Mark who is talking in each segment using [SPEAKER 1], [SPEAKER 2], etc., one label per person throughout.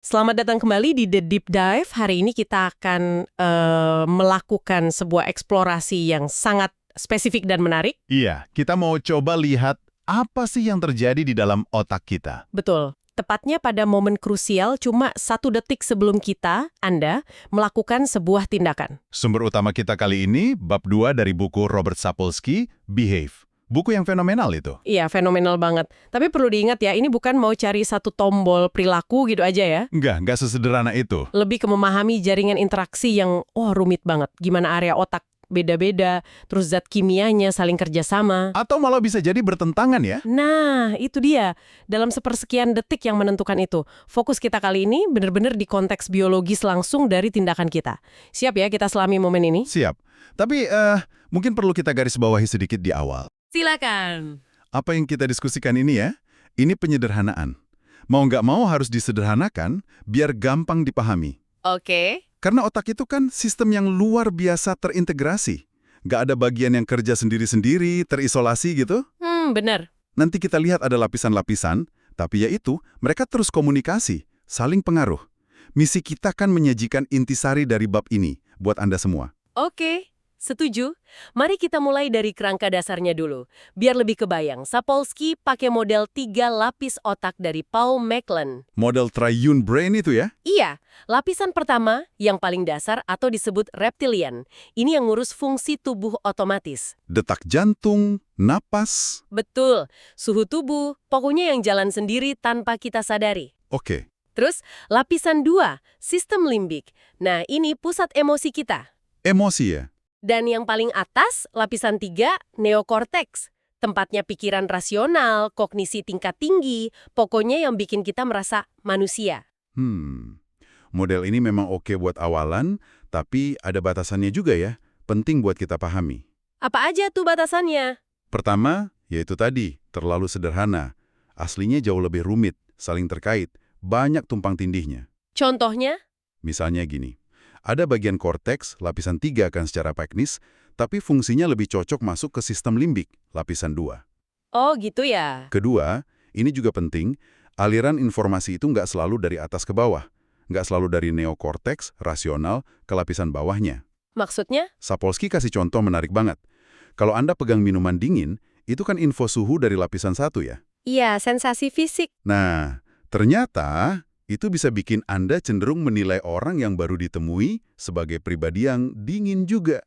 [SPEAKER 1] Selamat datang kembali di The Deep Dive. Hari ini kita akan melakukan sebuah eksplorasi yang sangat spesifik dan menarik.
[SPEAKER 2] Iya, kita mau coba lihat apa sih yang terjadi di dalam otak kita.
[SPEAKER 1] Betul. Tepatnya pada momen krusial cuma 1 detik sebelum Anda, melakukan sebuah tindakan.
[SPEAKER 2] Sumber utama kita kali ini, bab 2 dari buku Robert Sapolsky, Behave. Buku yang fenomenal itu.
[SPEAKER 1] Iya, fenomenal banget. Tapi perlu diingat ya, ini bukan mau cari satu tombol perilaku gitu aja ya.
[SPEAKER 2] Nggak sesederhana itu.
[SPEAKER 1] Lebih ke memahami jaringan interaksi yang, rumit banget. Gimana area otak beda-beda, terus zat kimianya saling kerjasama.
[SPEAKER 2] Atau malah bisa jadi bertentangan ya.
[SPEAKER 1] Nah, itu dia. Dalam sepersekian detik yang menentukan itu. Fokus kita kali ini benar-benar di konteks biologis langsung dari tindakan kita. Siap ya kita selami momen ini?
[SPEAKER 2] Siap. Tapi mungkin perlu kita garis bawahi sedikit di awal.
[SPEAKER 1] Silakan.
[SPEAKER 2] Apa yang kita diskusikan ini ya, ini penyederhanaan. Mau nggak mau harus disederhanakan biar gampang dipahami.
[SPEAKER 1] Oke.
[SPEAKER 2] Karena otak itu kan sistem yang luar biasa terintegrasi. Nggak ada bagian yang kerja sendiri-sendiri, terisolasi gitu.
[SPEAKER 1] Benar.
[SPEAKER 2] Nanti kita lihat ada lapisan-lapisan, tapi yaitu mereka terus komunikasi, saling pengaruh. Misi kita kan menyajikan intisari dari bab ini buat Anda semua.
[SPEAKER 1] Oke. Setuju? Mari kita mulai dari kerangka dasarnya dulu. Biar lebih kebayang, Sapolsky pakai model 3 lapis otak dari Paul MacLean.
[SPEAKER 2] Model triune brain itu ya?
[SPEAKER 1] Iya, lapisan pertama yang paling dasar atau disebut reptilian. Ini yang ngurus fungsi tubuh otomatis.
[SPEAKER 2] Detak jantung, napas.
[SPEAKER 1] Betul, suhu tubuh, pokoknya yang jalan sendiri tanpa kita sadari.
[SPEAKER 2] Oke.
[SPEAKER 1] Terus, lapisan 2, sistem limbik. Nah, ini pusat emosi kita.
[SPEAKER 2] Emosi ya?
[SPEAKER 1] Dan yang paling atas, lapisan 3, neokorteks. Tempatnya pikiran rasional, kognisi tingkat tinggi, pokoknya yang bikin kita merasa manusia.
[SPEAKER 2] Model ini memang oke buat awalan, tapi ada batasannya juga ya. Penting buat kita pahami.
[SPEAKER 1] Apa aja tuh batasannya?
[SPEAKER 2] Pertama, yaitu tadi, terlalu sederhana. Aslinya jauh lebih rumit, saling terkait, banyak tumpang tindihnya.
[SPEAKER 1] Contohnya?
[SPEAKER 2] Misalnya gini, ada bagian korteks, lapisan 3 kan secara teknis, tapi fungsinya lebih cocok masuk ke sistem limbik, lapisan 2.
[SPEAKER 1] Oh gitu ya.
[SPEAKER 2] Kedua, ini juga penting, aliran informasi itu nggak selalu dari atas ke bawah. Nggak selalu dari neokorteks, rasional, ke lapisan bawahnya.
[SPEAKER 1] Maksudnya?
[SPEAKER 2] Sapolsky kasih contoh menarik banget. Kalau Anda pegang minuman dingin, itu kan info suhu dari lapisan 1 ya.
[SPEAKER 1] Iya, sensasi fisik.
[SPEAKER 2] Nah, ternyata itu bisa bikin Anda cenderung menilai orang yang baru ditemui sebagai pribadi yang dingin juga.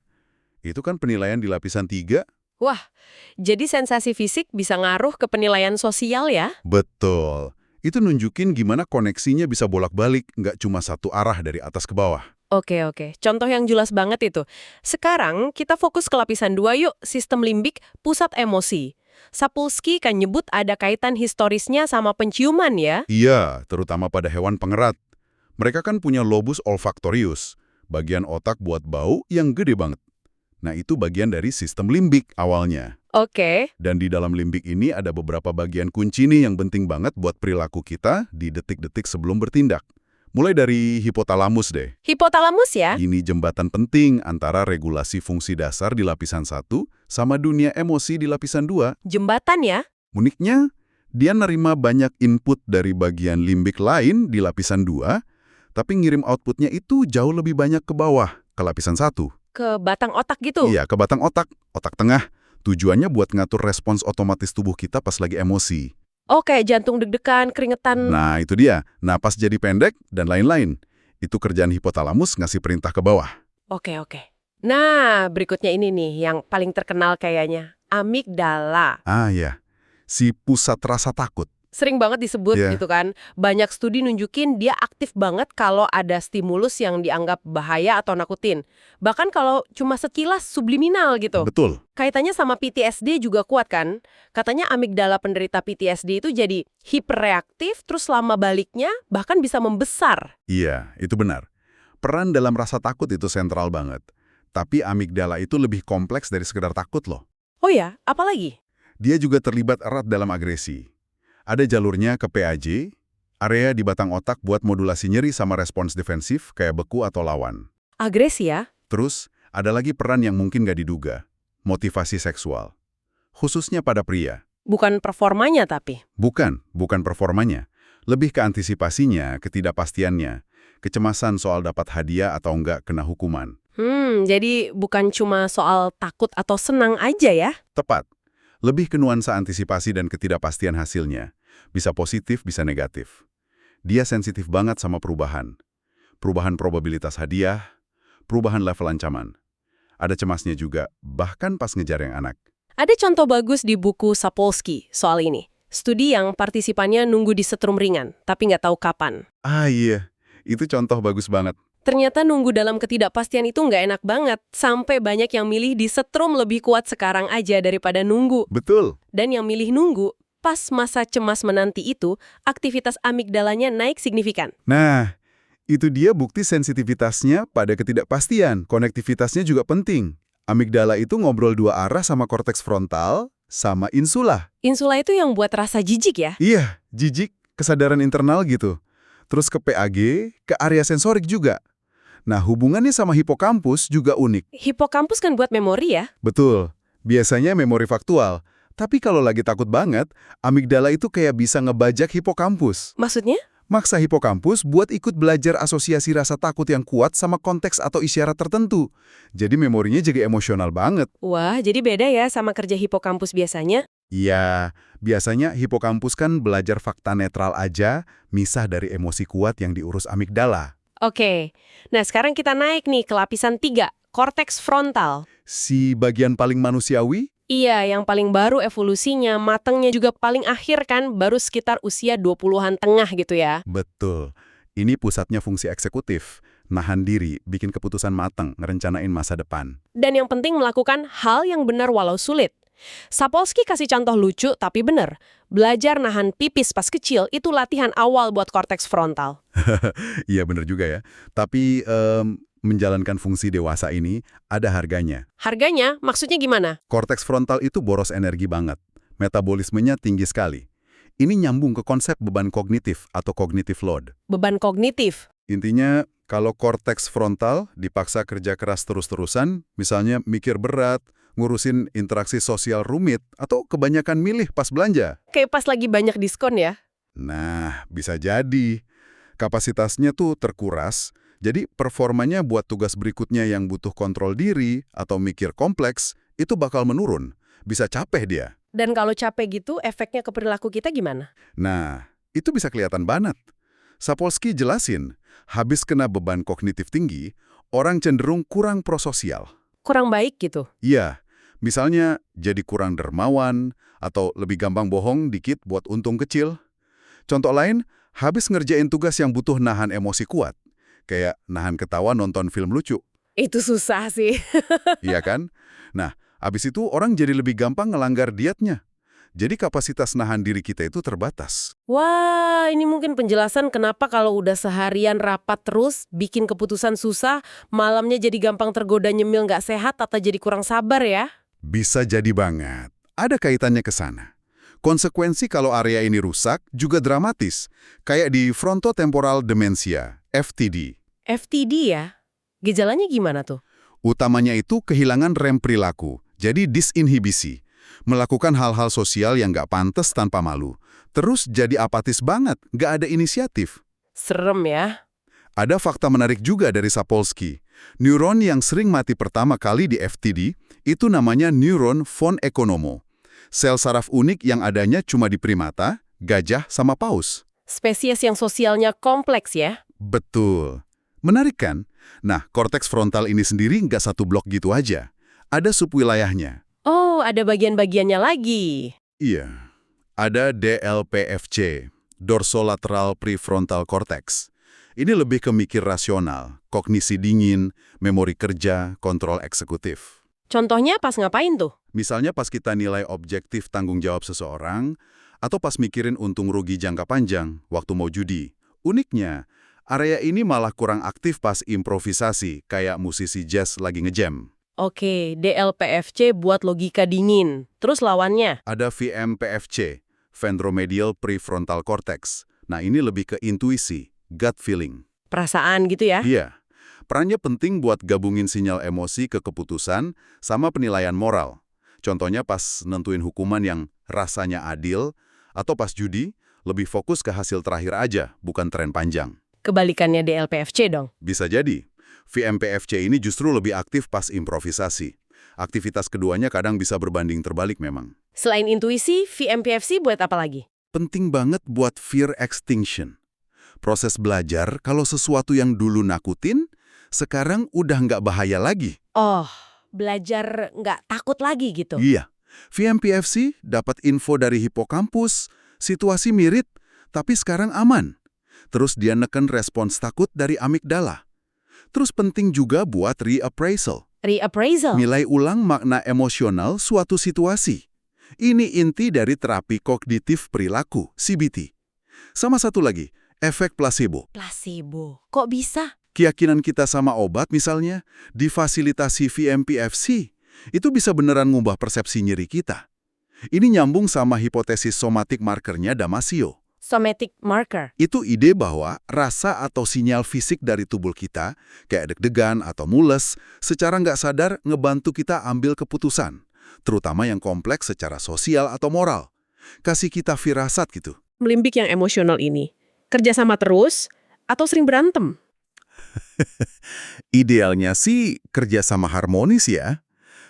[SPEAKER 2] Itu kan penilaian di lapisan 3.
[SPEAKER 1] Wah, jadi sensasi fisik bisa ngaruh ke penilaian sosial ya?
[SPEAKER 2] Betul. Itu nunjukin gimana koneksinya bisa bolak-balik, nggak cuma satu arah dari atas ke bawah.
[SPEAKER 1] Oke. Contoh yang jelas banget itu. Sekarang kita fokus ke lapisan 2 yuk, sistem limbik, pusat emosi. Sapolsky kan nyebut ada kaitan historisnya sama penciuman ya?
[SPEAKER 2] Iya, terutama pada hewan pengerat. Mereka kan punya lobus olfaktorius, bagian otak buat bau yang gede banget. Nah, itu bagian dari sistem limbik awalnya.
[SPEAKER 1] Oke.
[SPEAKER 2] Dan di dalam limbik ini ada beberapa bagian kunci nih yang penting banget buat perilaku kita di detik-detik sebelum bertindak. Mulai dari hipotalamus deh.
[SPEAKER 1] Hipotalamus ya?
[SPEAKER 2] Ini jembatan penting antara regulasi fungsi dasar di lapisan 1 sama dunia emosi di lapisan 2.
[SPEAKER 1] Jembatan ya?
[SPEAKER 2] Uniknya, dia nerima banyak input dari bagian limbik lain di lapisan 2, tapi ngirim outputnya itu jauh lebih banyak ke bawah, ke lapisan 1.
[SPEAKER 1] Ke batang otak gitu?
[SPEAKER 2] Iya, ke batang otak, otak tengah. Tujuannya buat ngatur respons otomatis tubuh kita pas lagi emosi.
[SPEAKER 1] Oh, kayak jantung deg-degan, keringetan.
[SPEAKER 2] Nah, itu dia. Napas jadi pendek, dan lain-lain. Itu kerjaan hipotalamus ngasih perintah ke bawah.
[SPEAKER 1] Oke. Nah, berikutnya ini nih, yang paling terkenal kayaknya. Amigdala.
[SPEAKER 2] Ah ya, si pusat rasa takut.
[SPEAKER 1] Sering banget disebut
[SPEAKER 2] Iya.
[SPEAKER 1] gitu kan. Banyak studi nunjukin dia aktif banget kalau ada stimulus yang dianggap bahaya atau nakutin. Bahkan kalau cuma sekilas subliminal gitu.
[SPEAKER 2] Betul.
[SPEAKER 1] Kaitannya sama PTSD juga kuat kan? Katanya amigdala penderita PTSD itu jadi hiperreaktif, terus lama baliknya bahkan bisa membesar.
[SPEAKER 2] Iya, itu benar. Peran dalam rasa takut itu sentral banget. Tapi amigdala itu lebih kompleks dari sekedar takut loh.
[SPEAKER 1] Oh ya, apalagi?
[SPEAKER 2] Dia juga terlibat erat dalam agresi. Ada jalurnya ke PAJ, area di batang otak buat modulasi nyeri sama respons defensif kayak beku atau lawan.
[SPEAKER 1] Agresi ya?
[SPEAKER 2] Terus, ada lagi peran yang mungkin nggak diduga, motivasi seksual. Khususnya pada pria.
[SPEAKER 1] Bukan performanya tapi.
[SPEAKER 2] Bukan performanya. Lebih ke antisipasinya, ketidakpastiannya, kecemasan soal dapat hadiah atau enggak kena hukuman.
[SPEAKER 1] Jadi bukan cuma soal takut atau senang aja ya?
[SPEAKER 2] Tepat. Lebih ke nuansa antisipasi dan ketidakpastian hasilnya. Bisa positif, bisa negatif. Dia sensitif banget sama perubahan. Perubahan probabilitas hadiah, perubahan level ancaman. Ada cemasnya juga, bahkan pas ngejar yang anak.
[SPEAKER 1] Ada contoh bagus di buku Sapolsky soal ini. Studi yang partisipannya nunggu di setrum ringan, tapi nggak tahu kapan.
[SPEAKER 2] Ah iya, itu contoh bagus banget.
[SPEAKER 1] Ternyata nunggu dalam ketidakpastian itu nggak enak banget, sampai banyak yang milih di setrum lebih kuat sekarang aja daripada nunggu.
[SPEAKER 2] Betul.
[SPEAKER 1] Dan yang milih nunggu, pas masa cemas menanti itu, aktivitas amigdalanya naik signifikan.
[SPEAKER 2] Nah, itu dia bukti sensitivitasnya pada ketidakpastian. Konektivitasnya juga penting. Amigdala itu ngobrol dua arah sama korteks frontal, sama insula.
[SPEAKER 1] Insula itu yang buat rasa jijik ya?
[SPEAKER 2] Iya, jijik, kesadaran internal gitu. Terus ke PAG, ke area sensorik juga. Nah, hubungannya sama hipokampus juga unik.
[SPEAKER 1] Hipokampus kan buat memori ya?
[SPEAKER 2] Betul, biasanya memori faktual. Tapi kalau lagi takut banget, amigdala itu kayak bisa ngebajak hipokampus.
[SPEAKER 1] Maksudnya?
[SPEAKER 2] Maksa hipokampus buat ikut belajar asosiasi rasa takut yang kuat sama konteks atau isyarat tertentu. Jadi memorinya jadi emosional banget.
[SPEAKER 1] Wah, jadi beda ya sama kerja hipokampus biasanya?
[SPEAKER 2] Iya, biasanya hipokampus kan belajar fakta netral aja, misah dari emosi kuat yang diurus amigdala.
[SPEAKER 1] Oke, nah sekarang kita naik nih ke lapisan 3, korteks frontal.
[SPEAKER 2] Si bagian paling manusiawi?
[SPEAKER 1] Iya, yang paling baru evolusinya, matangnya juga paling akhir kan, baru sekitar usia 20-an tengah gitu ya.
[SPEAKER 2] Betul. Ini pusatnya fungsi eksekutif. Nahan diri, bikin keputusan matang, ngerencanain masa depan.
[SPEAKER 1] Dan yang penting melakukan hal yang benar walau sulit. Sapolsky kasih contoh lucu tapi benar. Belajar nahan pipis pas kecil itu latihan awal buat korteks frontal.
[SPEAKER 2] Iya bener juga ya. Tapi menjalankan fungsi dewasa ini ada harganya.
[SPEAKER 1] Harganya maksudnya gimana?
[SPEAKER 2] Korteks frontal itu boros energi banget. Metabolismenya tinggi sekali. Ini nyambung ke konsep beban kognitif atau cognitive load.
[SPEAKER 1] Beban kognitif.
[SPEAKER 2] Intinya, kalau korteks frontal dipaksa kerja keras terus-terusan, misalnya mikir berat, ngurusin interaksi sosial rumit, atau kebanyakan milih pas belanja.
[SPEAKER 1] Kayak pas lagi banyak diskon ya.
[SPEAKER 2] Nah, bisa jadi. Kapasitasnya tuh terkuras, jadi performanya buat tugas berikutnya yang butuh kontrol diri atau mikir kompleks, itu bakal menurun. Bisa capek dia.
[SPEAKER 1] Dan kalau capek gitu, efeknya ke perilaku kita gimana?
[SPEAKER 2] Nah, itu bisa kelihatan banget. Sapolsky jelasin, habis kena beban kognitif tinggi, orang cenderung kurang prososial.
[SPEAKER 1] Kurang baik gitu.
[SPEAKER 2] Iya, misalnya jadi kurang dermawan, atau lebih gampang bohong dikit buat untung kecil. Contoh lain, habis ngerjain tugas yang butuh nahan emosi kuat. Kayak nahan ketawa nonton film lucu.
[SPEAKER 1] Itu susah sih.
[SPEAKER 2] Iya kan? Nah, habis itu orang jadi lebih gampang ngelanggar dietnya. Jadi kapasitas nahan diri kita itu terbatas.
[SPEAKER 1] Wah, ini mungkin penjelasan kenapa kalau udah seharian rapat terus, bikin keputusan susah, malamnya jadi gampang tergoda nyemil nggak sehat atau jadi kurang sabar ya?
[SPEAKER 2] Bisa jadi banget. Ada kaitannya ke sana. Konsekuensi kalau area ini rusak juga dramatis. Kayak di frontotemporal dementia, FTD.
[SPEAKER 1] FTD ya? Gejalanya gimana tuh?
[SPEAKER 2] Utamanya itu kehilangan rem perilaku, jadi disinhibisi. Melakukan hal-hal sosial yang nggak pantas tanpa malu. Terus jadi apatis banget, nggak ada inisiatif.
[SPEAKER 1] Serem ya?
[SPEAKER 2] Ada fakta menarik juga dari Sapolsky. Neuron yang sering mati pertama kali di FTD itu namanya neuron von Economo. Sel saraf unik yang adanya cuma di primata, gajah, sama paus.
[SPEAKER 1] Spesies yang sosialnya kompleks ya?
[SPEAKER 2] Betul. Menarik kan? Nah, korteks frontal ini sendiri nggak satu blok gitu aja. Ada subwilayahnya.
[SPEAKER 1] Oh, ada bagian-bagiannya lagi.
[SPEAKER 2] Iya. Ada DLPFC, dorsolateral prefrontal cortex. Ini lebih ke mikir rasional, kognisi dingin, memori kerja, kontrol eksekutif.
[SPEAKER 1] Contohnya pas ngapain tuh?
[SPEAKER 2] Misalnya pas kita nilai objektif tanggung jawab seseorang, atau pas mikirin untung rugi jangka panjang waktu mau judi. Uniknya, area ini malah kurang aktif pas improvisasi, kayak musisi jazz lagi ngejam.
[SPEAKER 1] Oke, DLPFC buat logika dingin. Terus lawannya?
[SPEAKER 2] Ada VMPFC, ventromedial prefrontal cortex. Nah, ini lebih ke intuisi, gut feeling.
[SPEAKER 1] Perasaan gitu ya?
[SPEAKER 2] Iya, perannya penting buat gabungin sinyal emosi ke keputusan sama penilaian moral. Contohnya pas nentuin hukuman yang rasanya adil, atau pas judi, Lebih fokus ke hasil terakhir aja, bukan tren panjang.
[SPEAKER 1] Kebalikannya DLPFC dong.
[SPEAKER 2] Bisa jadi, VMPFC ini justru lebih aktif pas improvisasi. Aktivitas keduanya kadang bisa berbanding terbalik memang.
[SPEAKER 1] Selain intuisi, VMPFC buat apa lagi?
[SPEAKER 2] Penting banget buat fear extinction. Proses belajar kalau sesuatu yang dulu nakutin, sekarang udah nggak bahaya lagi.
[SPEAKER 1] Oh, belajar nggak takut lagi gitu.
[SPEAKER 2] Iya, VMPFC dapat info dari hipokampus, situasi mirip, tapi sekarang aman. Terus dia neken respons takut dari amigdala. Terus penting juga buat reappraisal.
[SPEAKER 1] Reappraisal?
[SPEAKER 2] Nilai ulang makna emosional suatu situasi. Ini inti dari terapi kognitif perilaku, CBT. Sama satu lagi, efek placebo.
[SPEAKER 1] Placebo. Kok bisa?
[SPEAKER 2] Keyakinan kita sama obat misalnya, difasilitasi VMPFC, itu bisa beneran ngubah persepsi nyeri kita. Ini nyambung sama hipotesis somatic markernya Damasio.
[SPEAKER 1] Somatic marker.
[SPEAKER 2] Itu ide bahwa rasa atau sinyal fisik dari tubuh kita, kayak deg-degan atau mules, secara nggak sadar ngebantu kita ambil keputusan, terutama yang kompleks secara sosial atau moral. Kasih kita firasat gitu.
[SPEAKER 1] Melimbik yang emosional ini, kerjasama terus atau sering berantem?
[SPEAKER 2] Idealnya sih kerjasama harmonis ya.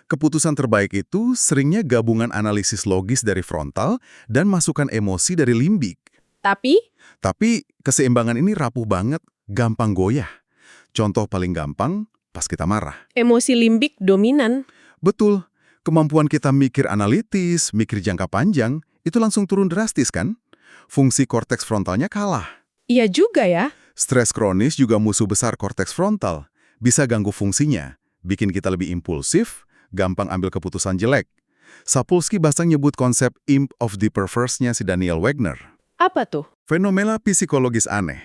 [SPEAKER 2] Keputusan terbaik itu seringnya gabungan analisis logis dari frontal dan masukan emosi dari limbik. Tapi keseimbangan ini rapuh banget, gampang goyah. Contoh paling gampang, pas kita marah.
[SPEAKER 1] Emosi limbik dominan.
[SPEAKER 2] Betul, kemampuan kita mikir analitis, mikir jangka panjang, itu langsung turun drastis kan? Fungsi korteks frontalnya kalah.
[SPEAKER 1] Iya juga ya.
[SPEAKER 2] Stres kronis juga musuh besar korteks frontal. Bisa ganggu fungsinya, bikin kita lebih impulsif, gampang ambil keputusan jelek. Sapolsky bahkan nyebut konsep imp of the perverse-nya si Daniel Wegner.
[SPEAKER 1] Apa tuh?
[SPEAKER 2] Fenomena psikologis aneh.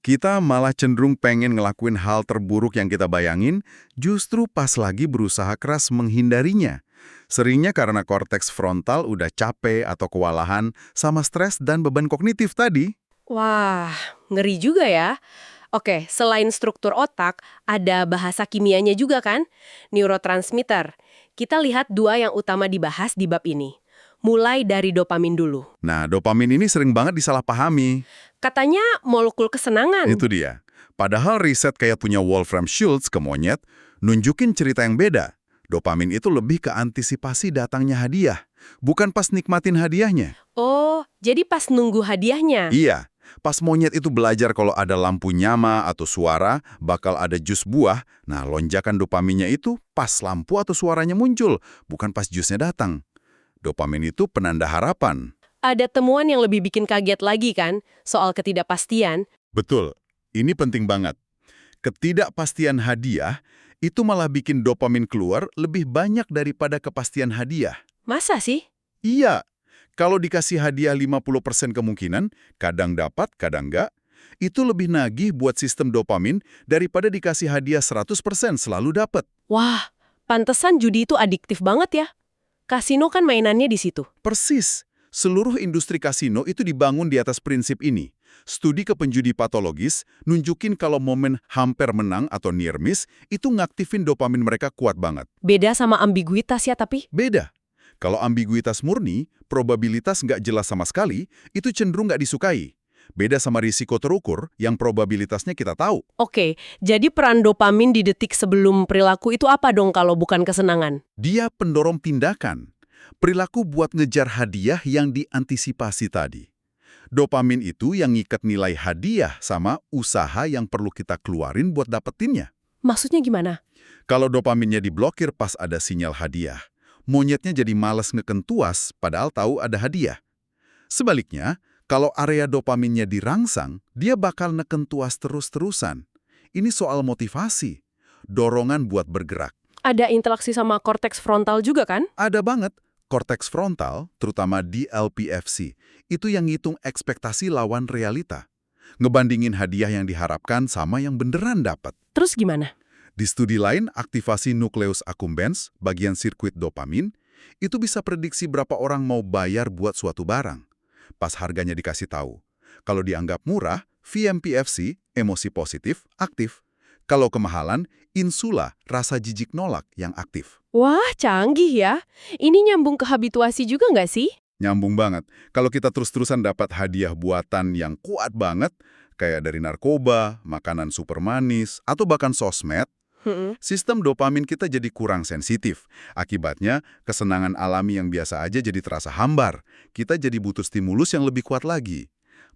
[SPEAKER 2] Kita malah cenderung pengen ngelakuin hal terburuk yang kita bayangin, justru pas lagi berusaha keras menghindarinya. Seringnya karena korteks frontal udah capek atau kewalahan sama stres dan beban kognitif tadi.
[SPEAKER 1] Wah, ngeri juga ya. Oke, selain struktur otak, ada bahasa kimianya juga kan? Neurotransmitter. Kita lihat dua yang utama dibahas di bab ini. Mulai dari dopamin dulu.
[SPEAKER 2] Nah, dopamin ini sering banget disalahpahami.
[SPEAKER 1] Katanya molekul kesenangan.
[SPEAKER 2] Itu dia. Padahal riset kayak punya Wolfram Schultz ke monyet, nunjukin cerita yang beda. Dopamin itu lebih ke antisipasi datangnya hadiah, bukan pas nikmatin hadiahnya.
[SPEAKER 1] Oh, jadi pas nunggu hadiahnya.
[SPEAKER 2] Iya, pas monyet itu belajar kalau ada lampu nyama atau suara, bakal ada jus buah, nah lonjakan dopaminnya itu pas lampu atau suaranya muncul, bukan pas jusnya datang. Dopamin itu penanda harapan.
[SPEAKER 1] Ada temuan yang lebih bikin kaget lagi kan, soal ketidakpastian.
[SPEAKER 2] Betul, ini penting banget. Ketidakpastian hadiah itu malah bikin dopamin keluar lebih banyak daripada kepastian hadiah.
[SPEAKER 1] Masa sih?
[SPEAKER 2] Iya, kalau dikasih hadiah 50% kemungkinan, kadang dapat, kadang enggak, itu lebih nagih buat sistem dopamin daripada dikasih hadiah 100% selalu dapat.
[SPEAKER 1] Wah, pantesan judi itu adiktif banget ya. Kasino kan mainannya di situ.
[SPEAKER 2] Persis, seluruh industri kasino itu dibangun di atas prinsip ini. Studi ke penjudi patologis nunjukin kalau momen hampir menang atau near miss itu ngaktifin dopamin mereka kuat banget.
[SPEAKER 1] Beda sama ambiguitas ya tapi?
[SPEAKER 2] Beda. Kalau ambiguitas murni, probabilitas nggak jelas sama sekali, itu cenderung nggak disukai. Beda sama risiko terukur yang probabilitasnya kita tahu.
[SPEAKER 1] Oke, jadi peran dopamin di detik sebelum perilaku itu apa dong kalau bukan kesenangan?
[SPEAKER 2] Dia pendorong tindakan. Perilaku buat ngejar hadiah yang diantisipasi tadi. Dopamin itu yang ngikat nilai hadiah sama usaha yang perlu kita keluarin buat dapetinnya.
[SPEAKER 1] Maksudnya gimana?
[SPEAKER 2] Kalau dopaminnya diblokir pas ada sinyal hadiah, monyetnya jadi malas ngekentuas padahal tahu ada hadiah. Sebaliknya, kalau area dopaminnya dirangsang, dia bakal nekentuas terus-terusan. Ini soal motivasi, dorongan buat bergerak.
[SPEAKER 1] Ada interaksi sama korteks frontal juga kan?
[SPEAKER 2] Ada banget. Korteks frontal, terutama DLPFC, itu yang ngitung ekspektasi lawan realita. Ngebandingin hadiah yang diharapkan sama yang beneran dapat.
[SPEAKER 1] Terus gimana?
[SPEAKER 2] Di studi lain, aktivasi nucleus accumbens, bagian sirkuit dopamin, itu bisa prediksi berapa orang mau bayar buat suatu barang. Pas harganya dikasih tahu. Kalau dianggap murah, VMPFC, emosi positif, aktif. Kalau kemahalan, insula, rasa jijik nolak yang aktif.
[SPEAKER 1] Wah, canggih ya. Ini nyambung ke habituasi juga nggak sih?
[SPEAKER 2] Nyambung banget. Kalau kita terus-terusan dapat hadiah buatan yang kuat banget, kayak dari narkoba, makanan super manis, atau bahkan sosmed,
[SPEAKER 1] Hmm.
[SPEAKER 2] sistem dopamin kita jadi kurang sensitif. Akibatnya, kesenangan alami yang biasa aja jadi terasa hambar. Kita jadi butuh stimulus yang lebih kuat lagi.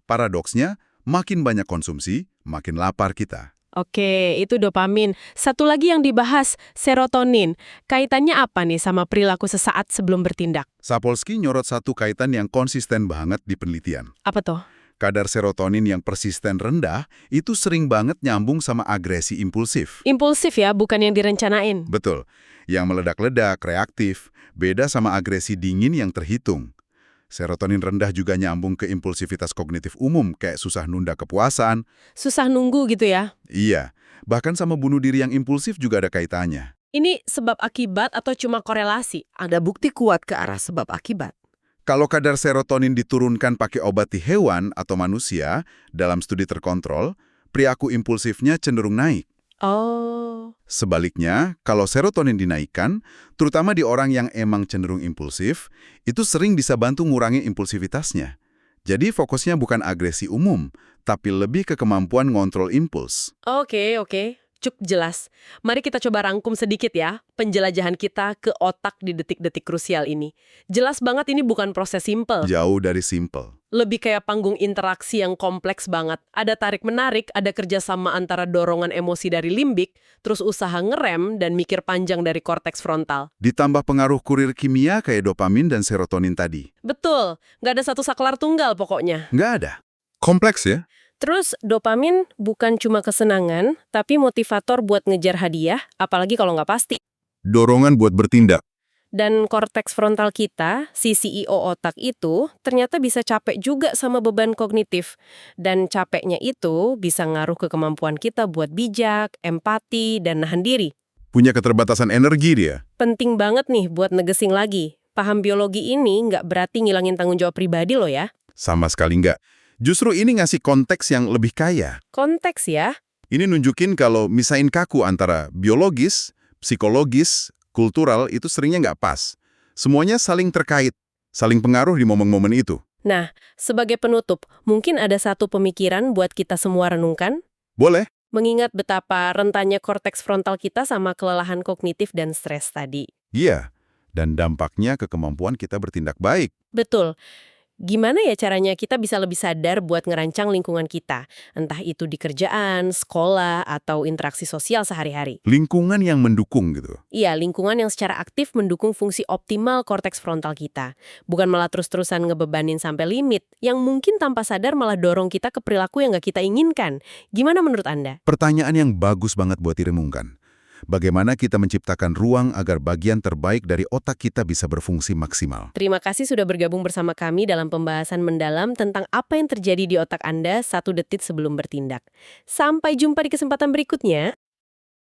[SPEAKER 2] Paradoksnya, makin banyak konsumsi, makin lapar kita.
[SPEAKER 1] Oke, itu dopamin. Satu lagi yang dibahas, serotonin. Kaitannya apa nih sama perilaku sesaat sebelum bertindak?
[SPEAKER 2] Sapolsky nyorot satu kaitan yang konsisten banget di penelitian.
[SPEAKER 1] Apa tuh?
[SPEAKER 2] Kadar serotonin yang persisten rendah itu sering banget nyambung sama agresi impulsif.
[SPEAKER 1] Impulsif ya, bukan yang direncanain.
[SPEAKER 2] Betul. Yang meledak-ledak, reaktif, beda sama agresi dingin yang terhitung. Serotonin rendah juga nyambung ke impulsivitas kognitif umum, kayak susah nunda kepuasan.
[SPEAKER 1] Susah nunggu gitu ya.
[SPEAKER 2] Iya, bahkan sama bunuh diri yang impulsif juga ada kaitannya.
[SPEAKER 1] Ini sebab akibat atau cuma korelasi?
[SPEAKER 3] Ada bukti kuat ke arah sebab akibat.
[SPEAKER 2] Kalau kadar serotonin diturunkan pakai obat di hewan atau manusia, dalam studi terkontrol, perilaku impulsifnya cenderung naik.
[SPEAKER 1] Oh,
[SPEAKER 2] Sebaliknya, kalau serotonin dinaikkan, terutama di orang yang emang cenderung impulsif, itu sering bisa bantu ngurangi impulsivitasnya. Jadi fokusnya bukan agresi umum, tapi lebih ke kemampuan ngontrol impuls.
[SPEAKER 1] oke. Cukup jelas. Mari kita coba rangkum sedikit ya, penjelajahan kita ke otak di detik-detik krusial ini. Jelas banget ini bukan proses simpel.
[SPEAKER 2] Jauh dari simple.
[SPEAKER 1] Lebih kayak panggung interaksi yang kompleks banget. Ada tarik-menarik, ada kerjasama antara dorongan emosi dari limbik, terus usaha ngerem dan mikir panjang dari korteks frontal.
[SPEAKER 2] Ditambah pengaruh kurir kimia kayak dopamin dan serotonin tadi.
[SPEAKER 1] Betul, nggak ada satu saklar tunggal pokoknya.
[SPEAKER 2] Nggak ada. Kompleks ya?
[SPEAKER 1] Terus dopamin bukan cuma kesenangan, tapi motivator buat ngejar hadiah, apalagi kalau nggak pasti.
[SPEAKER 2] Dorongan buat bertindak.
[SPEAKER 1] Dan korteks frontal kita, si CEO otak itu, ternyata bisa capek juga sama beban kognitif. Dan capeknya itu bisa ngaruh ke kemampuan kita buat bijak, empati, dan nahan diri.
[SPEAKER 2] Punya keterbatasan energi dia.
[SPEAKER 1] Penting banget nih buat negesin lagi. Paham biologi ini nggak berarti ngilangin tanggung jawab pribadi loh ya.
[SPEAKER 2] Sama sekali nggak. Justru ini ngasih konteks yang lebih kaya.
[SPEAKER 1] Konteks ya.
[SPEAKER 2] Ini nunjukin kalau misain kaku antara biologis, psikologis, kultural itu seringnya nggak pas. Semuanya saling terkait, saling pengaruh di momen-momen itu.
[SPEAKER 1] Nah, sebagai penutup, mungkin ada satu pemikiran buat kita semua renungkan?
[SPEAKER 2] Boleh?
[SPEAKER 1] Mengingat betapa rentannya korteks frontal kita sama kelelahan kognitif dan stres tadi.
[SPEAKER 2] Iya. Dan dampaknya ke kemampuan kita bertindak baik.
[SPEAKER 1] Betul. Gimana ya caranya kita bisa lebih sadar buat ngerancang lingkungan kita? Entah itu di kerjaan, sekolah, atau interaksi sosial sehari-hari.
[SPEAKER 2] Lingkungan yang mendukung gitu.
[SPEAKER 1] Iya, lingkungan yang secara aktif mendukung fungsi optimal korteks frontal kita. Bukan malah terus-terusan ngebebanin sampai limit, yang mungkin tanpa sadar malah dorong kita ke perilaku yang nggak kita inginkan. Gimana menurut Anda?
[SPEAKER 2] Pertanyaan yang bagus banget buat direnungkan. Bagaimana kita menciptakan ruang agar bagian terbaik dari otak kita bisa berfungsi maksimal?
[SPEAKER 1] Terima kasih sudah bergabung bersama kami dalam pembahasan mendalam tentang apa yang terjadi di otak Anda 1 detik sebelum bertindak. Sampai jumpa di kesempatan berikutnya.